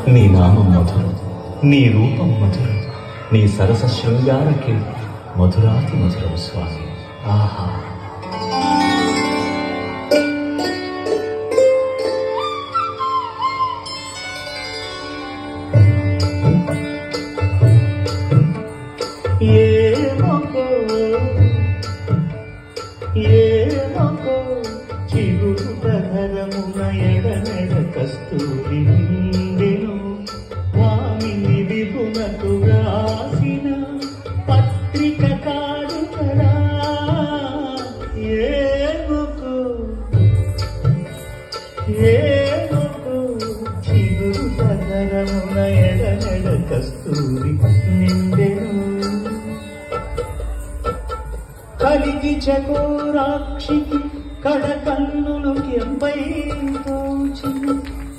నీ నామం మధురం, నీ రూపం మధురం, నీ సరస శృంగారకి మధురాతి మధురం స్వామి. ఆహా! ఏమకో చిగురుటధరమున ఎడనెడ కస్తూరి నిండెను, వామిని విపునకు రాసిన పత్రిక కాదు కదా. ఏమకో చిగురుటధరమున ఎడనెడ కస్తూరి నిండెను, కలిగి చకోరాక్షికి కడకన్నులు కెంపై తోచిన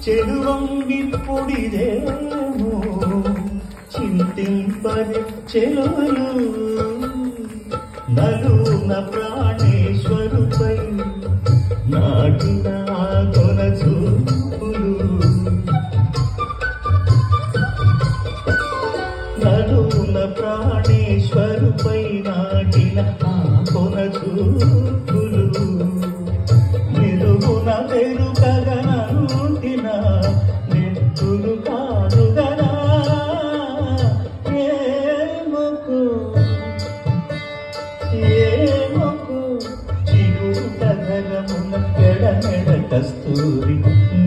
చెలువంగిప్పుడిదేమో చింతింపని చెలువలు. నలున ప్రాణేశ్వరుపై నాటిన కొన చూపులు, నలున ప్రాణేశ్వరుపై నాటిన కొన చూపులు, మెరుగున పెరుగగనంటిన నెత్తులు కాదుగనా. ఏమకు చిగురుటధరమున ఎడమెడ కస్తూరి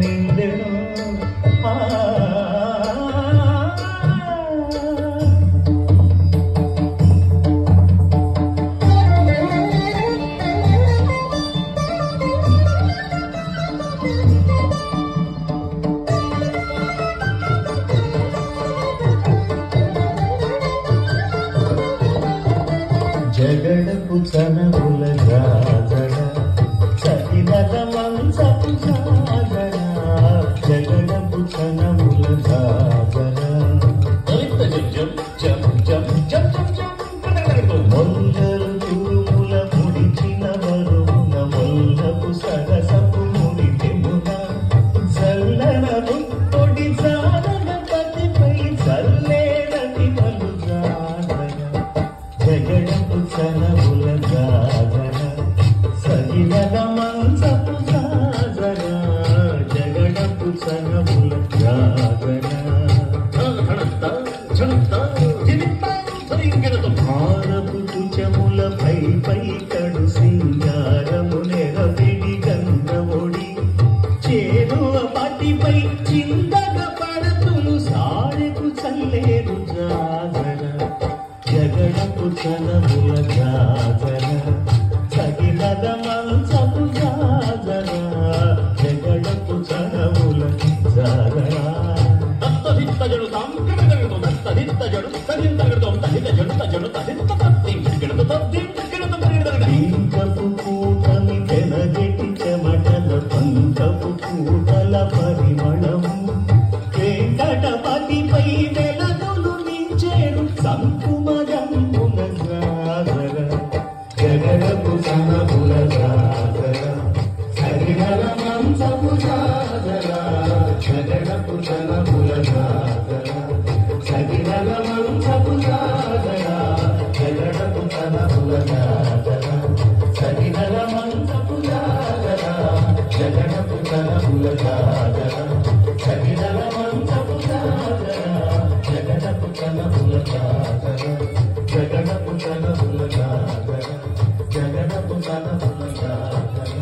నిండెను. జగడపు చనముల జాజడ చదినల మంచపు జాజడ, జగడపు చనముల జాజడ మొల్లలు తురుముల ముడిచిన వరుమున, మొల్లపు సరసపు ముడితెమున చల్లన ముత్తొడి జానన పతిపై చల్లేరటి పలు జానన. జగడపు చనముల జాజర సగినల మంచపు జాజర, జగడపు చనముల జాజర. హారపు కుచముల పై కడు సింగారము నెరవిడి గంధవొడి, చేరువ పటిపై చిందగ పడతులు సారెకు చల్లేరు జాజర. జగడపు చనముల జాజర సగినల మంచపు జాజర, జగడపు చనముల జాజర. ఇంకపు పూటని తెలగెటి చెమటల పంకపు పూటల పరిమళము, వెంకటపతిపై వెలదులు నించేరు సంకుమజంబుల జాజర. జగడపు చనముల జాజర సగినల మంచపు జాజర, జగడపు చనముల జాజర సగినల మంచపు జాజర, జగడపు చనముల జాజర సగినల మంచపు జాజర, జగడపు చనముల జాజర సగినల మంచపు జాజర, జగడపు చనముల జాజర, జగడపు చనముల జాజర, జగడపు చనముల జాజర.